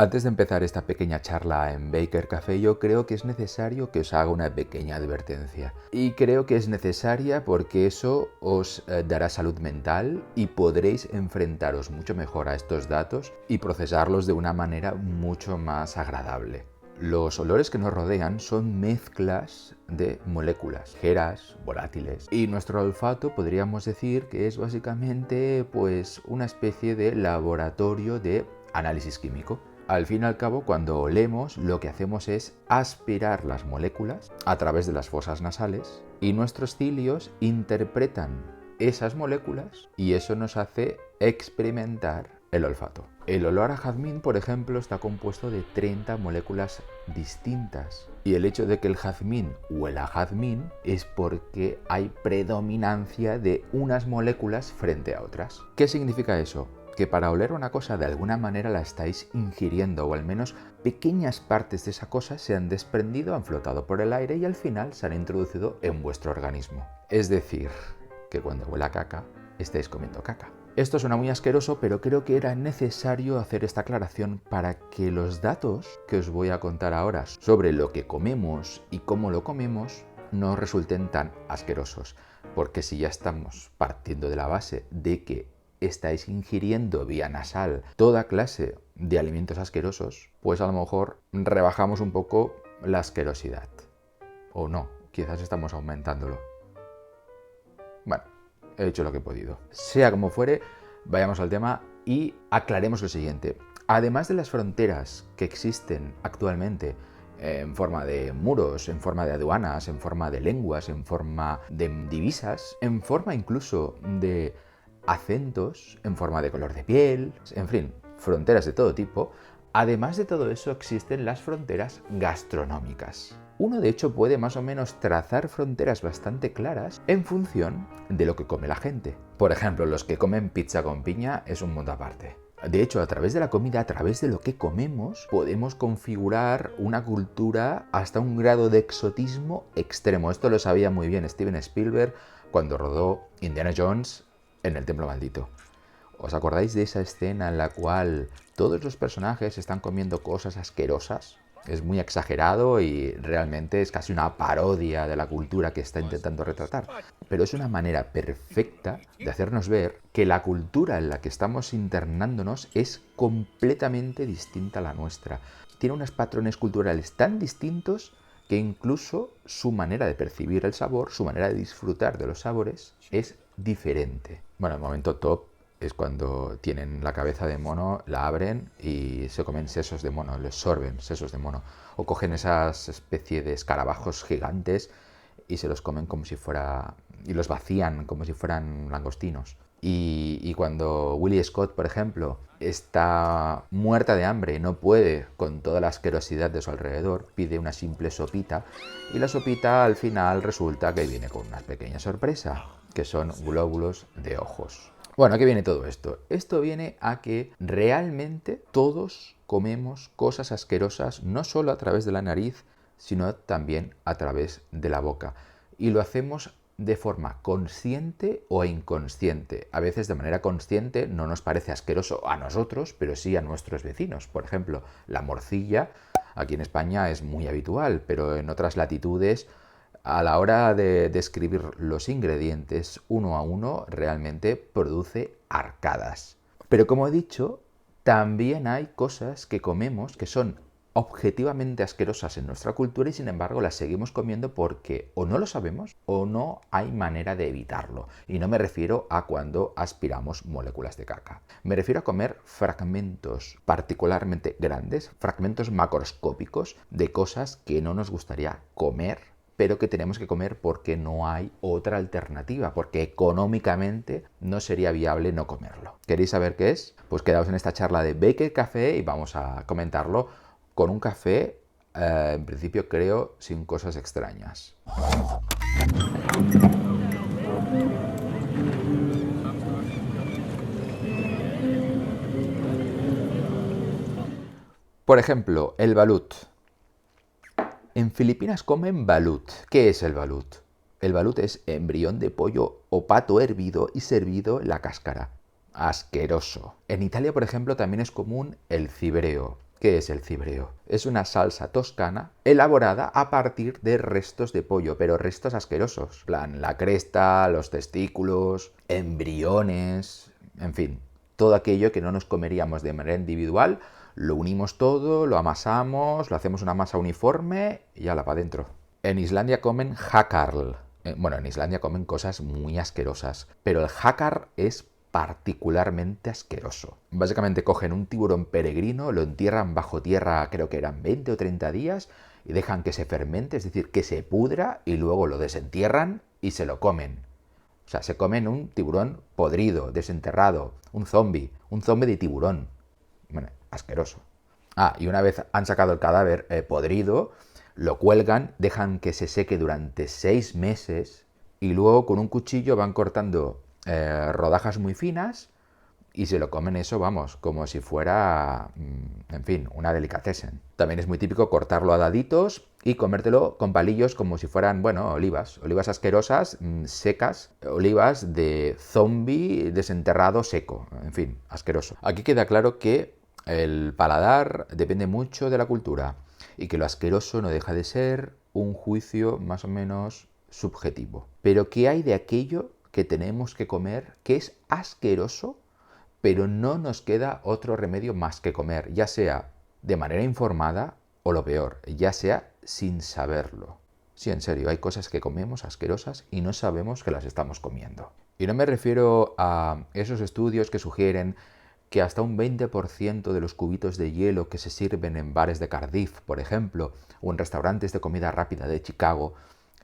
Antes de empezar esta pequeña charla en Baker Café, yo creo que es necesario que os haga una pequeña advertencia. Y creo que es necesaria porque eso os dará salud mental y podréis enfrentaros mucho mejor a estos datos y procesarlos de una manera mucho más agradable. Los olores que nos rodean son mezclas de moléculas ligeras, volátiles, y nuestro olfato podríamos decir que es básicamente pues una especie de laboratorio de análisis químico. Al fin y al cabo, cuando olemos, lo que hacemos es aspirar las moléculas a través de las fosas nasales y nuestros cilios interpretan esas moléculas y eso nos hace experimentar el olfato. El olor a jazmín, por ejemplo, está compuesto de 30 moléculas distintas. Y el hecho de que el jazmín huela a jazmín es porque hay predominancia de unas moléculas frente a otras. ¿Qué significa eso? Que para oler una cosa de alguna manera la estáis ingiriendo, o al menos pequeñas partes de esa cosa se han desprendido, han flotado por el aire y al final se han introducido en vuestro organismo. Es decir, que cuando huela a caca, estáis comiendo caca. Esto suena muy asqueroso, pero creo que era necesario hacer esta aclaración para que los datos que os voy a contar ahora sobre lo que comemos y cómo lo comemos no resulten tan asquerosos. Porque si ya estamos partiendo de la base de que estáis ingiriendo vía nasal toda clase de alimentos asquerosos, pues a lo mejor rebajamos un poco la asquerosidad. O no, quizás estamos aumentándolo. Bueno, he hecho lo que he podido. Sea como fuere, vayamos al tema y aclaremos lo siguiente. Además de las fronteras que existen actualmente en forma de muros, en forma de aduanas, en forma de lenguas, en forma de divisas, en forma incluso de acentos, en forma de color de piel, en fin, fronteras de todo tipo, además de todo eso existen las fronteras gastronómicas. Uno de hecho puede más o menos trazar fronteras bastante claras en función de lo que come la gente. Por ejemplo, los que comen pizza con piña es un mundo aparte. De hecho, a través de la comida, a través de lo que comemos, podemos configurar una cultura hasta un grado de exotismo extremo. Esto lo sabía muy bien Steven Spielberg cuando rodó Indiana Jones en el Templo Maldito. ¿Os acordáis de esa escena en la cual todos los personajes están comiendo cosas asquerosas? Es muy exagerado y realmente es casi una parodia de la cultura que está intentando retratar. Pero es una manera perfecta de hacernos ver que la cultura en la que estamos internándonos es completamente distinta a la nuestra. Tiene unos patrones culturales tan distintos que incluso su manera de percibir el sabor, su manera de disfrutar de los sabores es diferente. Bueno, el momento top es cuando tienen la cabeza de mono, la abren y se comen sesos de mono, les sorben sesos de mono. O cogen esas especie de escarabajos gigantes y se los comen como si fuera... y los vacían como si fueran langostinos. Y cuando Willie Scott, por ejemplo, está muerta de hambre y no puede con toda la asquerosidad de su alrededor, pide una simple sopita y la sopita al final resulta que viene con una pequeña sorpresa, que son glóbulos de ojos. Bueno, ¿a qué viene todo esto? Esto viene a que realmente todos comemos cosas asquerosas no solo a través de la nariz, sino también a través de la boca. Y lo hacemos de forma consciente o inconsciente. A veces de manera consciente no nos parece asqueroso a nosotros, pero sí a nuestros vecinos. Por ejemplo, la morcilla aquí en España es muy habitual, pero en otras latitudes a la hora de describir los ingredientes uno a uno realmente produce arcadas. Pero como he dicho, también hay cosas que comemos que son objetivamente asquerosas en nuestra cultura y sin embargo las seguimos comiendo porque o no lo sabemos o no hay manera de evitarlo. Y no me refiero a cuando aspiramos moléculas de caca. Me refiero a comer fragmentos particularmente grandes, fragmentos macroscópicos de cosas que no nos gustaría comer, pero que tenemos que comer porque no hay otra alternativa, porque económicamente no sería viable no comerlo. ¿Queréis saber qué es? Pues quedaos en esta charla de Baker Café y vamos a comentarlo con un café, en principio creo, sin cosas extrañas. Por ejemplo, el balut. En Filipinas comen balut. ¿Qué es el balut? El balut es embrión de pollo o pato hervido y servido la cáscara. Asqueroso. En Italia, por ejemplo, también es común el cibreo. ¿Qué es el cibreo? Es una salsa toscana elaborada a partir de restos de pollo, pero restos asquerosos. En plan, la cresta, los testículos, embriones, en fin, todo aquello que no nos comeríamos de manera individual, lo unimos todo, lo amasamos, lo hacemos una masa uniforme y ala para adentro. En Islandia comen hakarl. Bueno, en Islandia comen cosas muy asquerosas, pero el hakar es particularmente asqueroso. Básicamente cogen un tiburón peregrino, lo entierran bajo tierra, creo que eran 20 o 30 días, y dejan que se fermente, es decir, que se pudra, y luego lo desentierran y se lo comen. O sea, se comen un tiburón podrido, desenterrado, un zombie de tiburón. Bueno, asqueroso. Ah, y una vez han sacado el cadáver podrido, lo cuelgan, dejan que se seque durante 6 meses y luego con un cuchillo van cortando rodajas muy finas y se lo comen eso, vamos, como si fuera, en fin, una delicatessen. También es muy típico cortarlo a daditos y comértelo con palillos como si fueran, bueno, olivas asquerosas, secas, olivas de zombie desenterrado seco, en fin, asqueroso. Aquí queda claro que el paladar depende mucho de la cultura y que lo asqueroso no deja de ser un juicio más o menos subjetivo. Pero ¿qué hay de aquello que tenemos que comer que es asqueroso, pero no nos queda otro remedio más que comer, ya sea de manera informada o lo peor, ya sea sin saberlo? Sí, en serio, hay cosas que comemos asquerosas y no sabemos que las estamos comiendo. Y no me refiero a esos estudios que sugieren que hasta un 20% de los cubitos de hielo que se sirven en bares de Cardiff, por ejemplo, o en restaurantes de comida rápida de Chicago,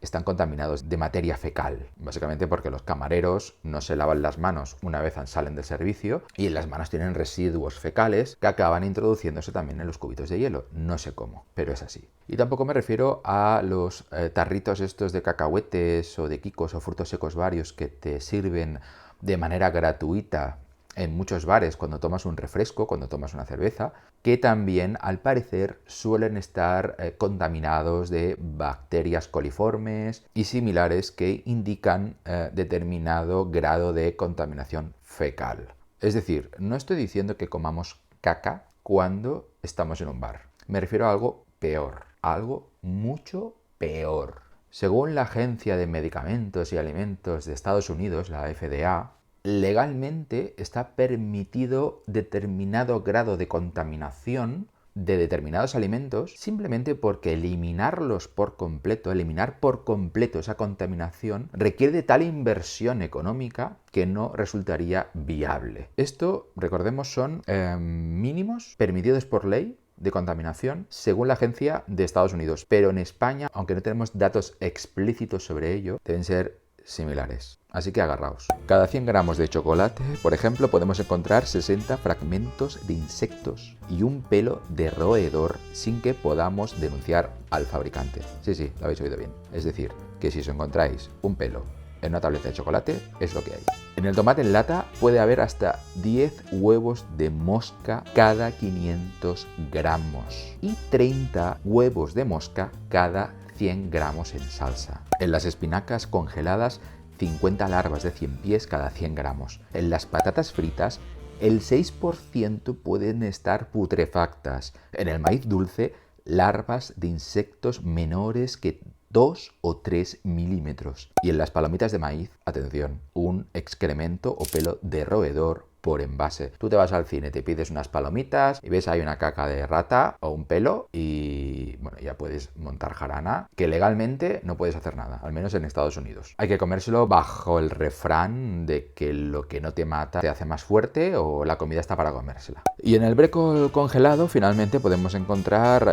están contaminados de materia fecal. Básicamente porque los camareros no se lavan las manos una vez salen del servicio y en las manos tienen residuos fecales que acaban introduciéndose también en los cubitos de hielo. No sé cómo, pero es así. Y tampoco me refiero a los tarritos estos de cacahuetes o de quicos o frutos secos varios que te sirven de manera gratuita en muchos bares cuando tomas un refresco, cuando tomas una cerveza, que también al parecer suelen estar contaminados de bacterias coliformes y similares que indican determinado grado de contaminación fecal. Es decir, no estoy diciendo que comamos caca cuando estamos en un bar. Me refiero a algo peor, a algo mucho peor. Según la Agencia de Medicamentos y Alimentos de Estados Unidos, la FDA, legalmente está permitido determinado grado de contaminación de determinados alimentos simplemente porque eliminar por completo esa contaminación requiere de tal inversión económica que no resultaría viable. Esto, recordemos, son mínimos permitidos por ley de contaminación según la agencia de Estados Unidos. Pero en España, aunque no tenemos datos explícitos sobre ello, deben ser similares. Así que agarraos. Cada 100 gramos de chocolate, por ejemplo, podemos encontrar 60 fragmentos de insectos y un pelo de roedor sin que podamos denunciar al fabricante. Sí, lo habéis oído bien. Es decir, que si os encontráis un pelo en una tableta de chocolate, es lo que hay. En el tomate en lata puede haber hasta 10 huevos de mosca cada 500 gramos y 30 huevos de mosca cada 100 gramos en salsa. En las espinacas congeladas, 50 larvas de 100 pies cada 100 gramos. En las patatas fritas, el 6% pueden estar putrefactas. En el maíz dulce, larvas de insectos menores que 2 o 3 milímetros. Y en las palomitas de maíz, atención, un excremento o pelo de roedor por envase. Tú te vas al cine, te pides unas palomitas y ves ahí una caca de rata o un pelo y bueno, ya puedes montar jarana, que legalmente no puedes hacer nada, al menos en Estados Unidos. Hay que comérselo bajo el refrán de que lo que no te mata te hace más fuerte o la comida está para comérsela. Y en el brécol congelado finalmente podemos encontrar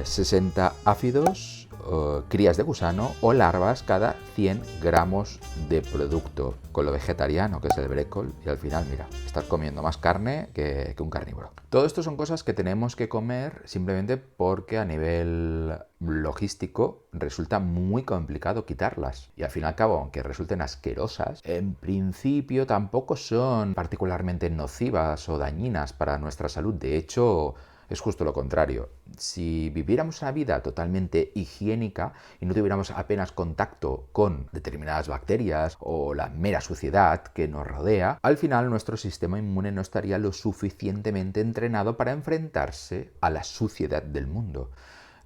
60 áfidos, crías de gusano o larvas cada 100 gramos de producto, con lo vegetariano que es el brécol, y al final, mira, estás comiendo más carne que un carnívoro. Todo esto son cosas que tenemos que comer simplemente porque a nivel logístico resulta muy complicado quitarlas. Y al fin y al cabo, aunque resulten asquerosas, en principio tampoco son particularmente nocivas o dañinas para nuestra salud. De hecho, es justo lo contrario. Si viviéramos una vida totalmente higiénica y no tuviéramos apenas contacto con determinadas bacterias o la mera suciedad que nos rodea, al final nuestro sistema inmune no estaría lo suficientemente entrenado para enfrentarse a la suciedad del mundo.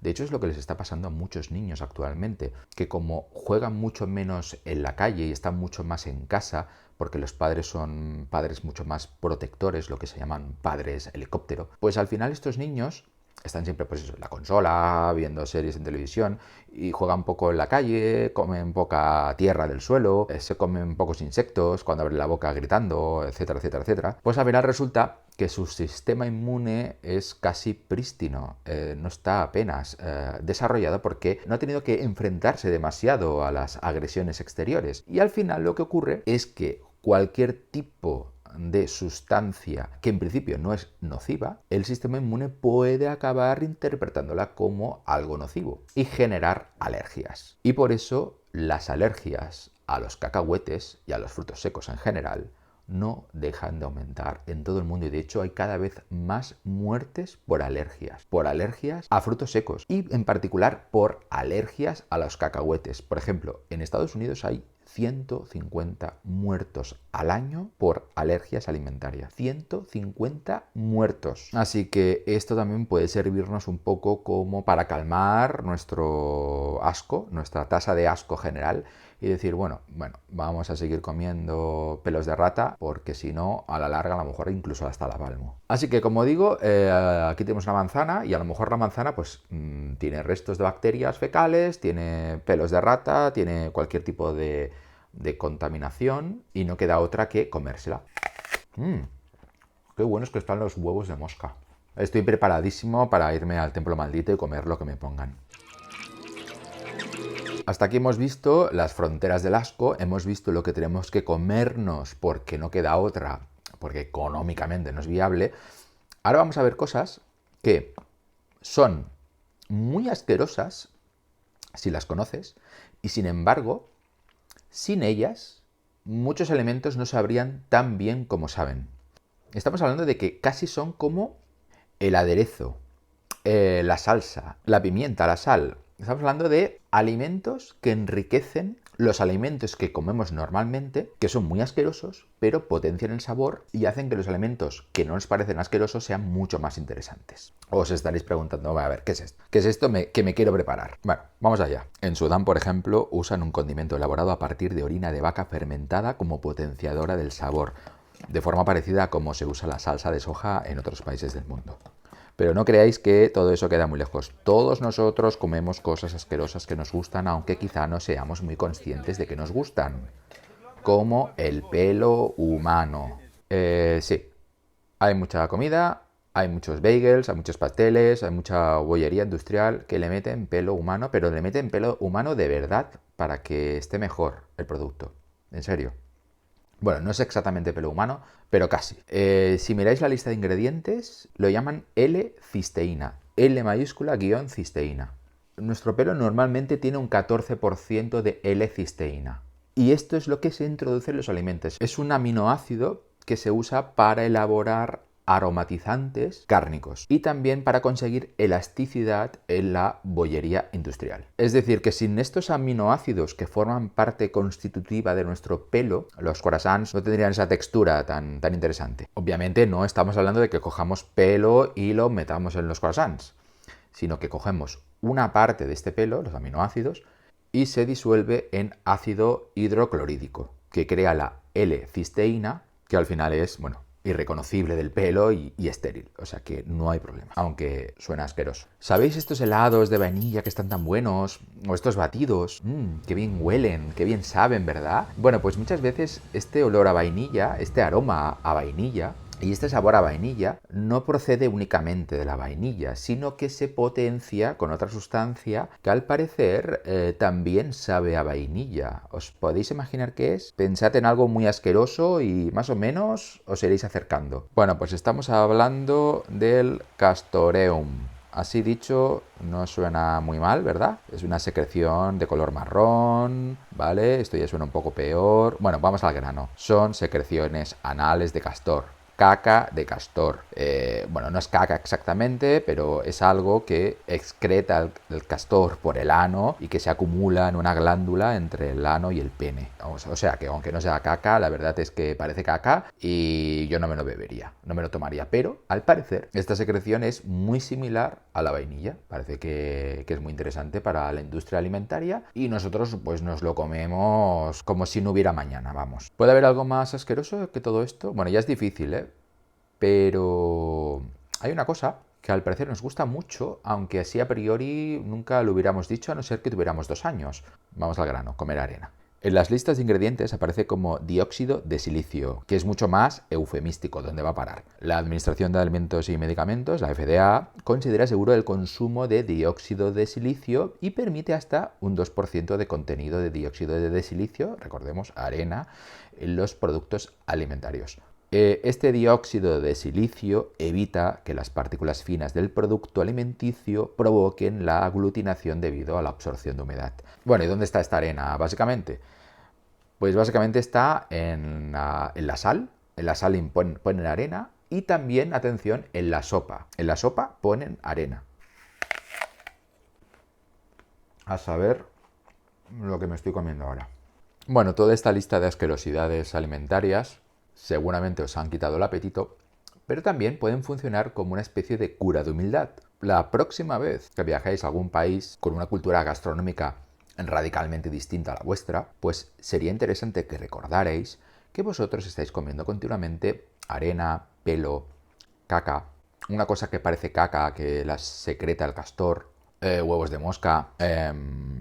De hecho, es lo que les está pasando a muchos niños actualmente, que como juegan mucho menos en la calle y están mucho más en casa, porque los padres son padres mucho más protectores, lo que se llaman padres helicóptero, pues al final estos niños están siempre pues eso, en la consola, viendo series en televisión y juegan poco en la calle, comen poca tierra del suelo, se comen pocos insectos cuando abren la boca gritando, etcétera, etcétera, etcétera. Pues al final resulta que su sistema inmune es casi prístino, no está apenas desarrollado porque no ha tenido que enfrentarse demasiado a las agresiones exteriores. Y al final lo que ocurre es que cualquier tipo de sustancia que en principio no es nociva, el sistema inmune puede acabar interpretándola como algo nocivo y generar alergias. Y por eso las alergias a los cacahuetes y a los frutos secos en general no dejan de aumentar en todo el mundo y de hecho hay cada vez más muertes por alergias a frutos secos y en particular por alergias a los cacahuetes. Por ejemplo, en Estados Unidos hay 150 muertos al año por alergias alimentarias. 150 muertos. Así que esto también puede servirnos un poco como para calmar nuestro asco, nuestra tasa de asco general y decir, bueno, vamos a seguir comiendo pelos de rata porque si no, a la larga a lo mejor incluso hasta la palmo. Así que como digo, aquí tenemos una manzana y a lo mejor la manzana pues tiene restos de bacterias fecales, tiene pelos de rata, tiene cualquier tipo de contaminación y no queda otra que comérsela. Qué buenos que están los huevos de mosca. Estoy preparadísimo para irme al templo maldito y comer lo que me pongan. Hasta aquí hemos visto las fronteras del asco, hemos visto lo que tenemos que comernos porque no queda otra, porque económicamente no es viable. Ahora vamos a ver cosas que son muy asquerosas si las conoces y sin embargo, sin ellas, muchos elementos no sabrían tan bien como saben. Estamos hablando de que casi son como el aderezo, la salsa, la pimienta, la sal. Estamos hablando de alimentos que enriquecen los alimentos que comemos normalmente, que son muy asquerosos, pero potencian el sabor y hacen que los alimentos que no nos parecen asquerosos sean mucho más interesantes. Os estaréis preguntando, a ver, ¿qué es esto? ¿Qué es esto que me quiero preparar? Bueno, vamos allá. En Sudán, por ejemplo, usan un condimento elaborado a partir de orina de vaca fermentada como potenciadora del sabor, de forma parecida a como se usa la salsa de soja en otros países del mundo. Pero no creáis que todo eso queda muy lejos. Todos nosotros comemos cosas asquerosas que nos gustan, aunque quizá no seamos muy conscientes de que nos gustan. Como el pelo humano. Sí, hay mucha comida, hay muchos bagels, hay muchos pasteles, hay mucha bollería industrial que le meten pelo humano, pero le meten pelo humano de verdad para que esté mejor el producto. En serio. Bueno, no es exactamente pelo humano, pero casi. Si miráis la lista de ingredientes, lo llaman L-cisteína. L mayúscula guión cisteína. Nuestro pelo normalmente tiene un 14% de L-cisteína. Y esto es lo que se introduce en los alimentos. Es un aminoácido que se usa para elaborar aromatizantes cárnicos y también para conseguir elasticidad en la bollería industrial. Es decir, que sin estos aminoácidos que forman parte constitutiva de nuestro pelo, los croissants no tendrían esa textura tan interesante. Obviamente no estamos hablando de que cojamos pelo y lo metamos en los croissants, sino que cogemos una parte de este pelo, los aminoácidos, y se disuelve en ácido hidroclorídico, que crea la L-cisteína, que al final es, irreconocible del pelo y estéril, o sea que no hay problema, aunque suena asqueroso. ¿Sabéis estos helados de vainilla que están tan buenos? O estos batidos, qué bien huelen, qué bien saben, ¿verdad? Bueno, pues muchas veces este olor a vainilla, este aroma a vainilla y este sabor a vainilla no procede únicamente de la vainilla, sino que se potencia con otra sustancia que al parecer también sabe a vainilla. ¿Os podéis imaginar qué es? Pensad en algo muy asqueroso y más o menos os iréis acercando. Bueno, pues estamos hablando del castoreum. Así dicho, no suena muy mal, ¿verdad? Es una secreción de color marrón, ¿vale? Esto ya suena un poco peor. Bueno, vamos al grano. Son secreciones anales de castor. caca de castor. Bueno, no es caca exactamente, pero es algo que excreta el castor por el ano y que se acumula en una glándula entre el ano y el pene. O sea que aunque no sea caca, la verdad es que parece caca y yo no me lo bebería, no me lo tomaría. Pero al parecer esta secreción es muy similar a la vainilla. Parece que es muy interesante para la industria alimentaria y nosotros pues nos lo comemos como si no hubiera mañana, vamos. ¿Puede haber algo más asqueroso que todo esto? Bueno, ya es difícil, ¿eh? Pero hay una cosa que al parecer nos gusta mucho, aunque así a priori nunca lo hubiéramos dicho a no ser que tuviéramos 2 años. Vamos al grano, comer arena. En las listas de ingredientes aparece como dióxido de silicio, que es mucho más eufemístico, ¿dónde va a parar? La Administración de Alimentos y Medicamentos, la FDA, considera seguro el consumo de dióxido de silicio y permite hasta un 2% de contenido de dióxido de silicio, recordemos, arena, en los productos alimentarios. Este dióxido de silicio evita que las partículas finas del producto alimenticio provoquen la aglutinación debido a la absorción de humedad. Bueno, ¿y dónde está esta arena? Básicamente, pues básicamente está en la sal. En la sal ponen arena y también, atención, en la sopa. En la sopa ponen arena. A saber lo que me estoy comiendo ahora. Bueno, toda esta lista de asquerosidades alimentarias seguramente os han quitado el apetito, pero también pueden funcionar como una especie de cura de humildad. La próxima vez que viajéis a algún país con una cultura gastronómica radicalmente distinta a la vuestra, pues sería interesante que recordarais que vosotros estáis comiendo continuamente arena, pelo, caca, una cosa que parece caca, que las secreta el castor, huevos de mosca,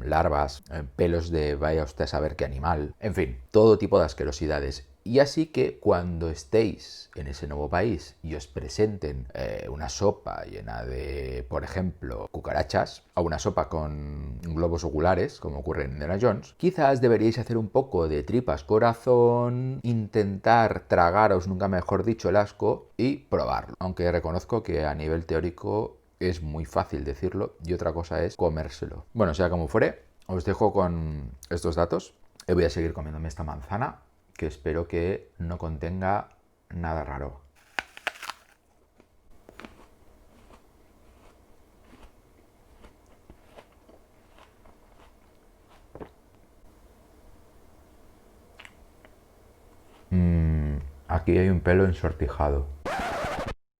larvas, pelos de vaya usted a saber qué animal, en fin, todo tipo de asquerosidades. Y así que cuando estéis en ese nuevo país y os presenten una sopa llena de, por ejemplo, cucarachas, o una sopa con globos oculares, como ocurre en Indiana Jones, quizás deberíais hacer un poco de tripas corazón, intentar tragaros, nunca mejor dicho, el asco y probarlo. Aunque reconozco que a nivel teórico es muy fácil decirlo y otra cosa es comérselo. Bueno, sea como fuere, os dejo con estos datos. Voy a seguir comiéndome esta manzana, que espero que no contenga nada raro. Aquí hay un pelo ensortijado.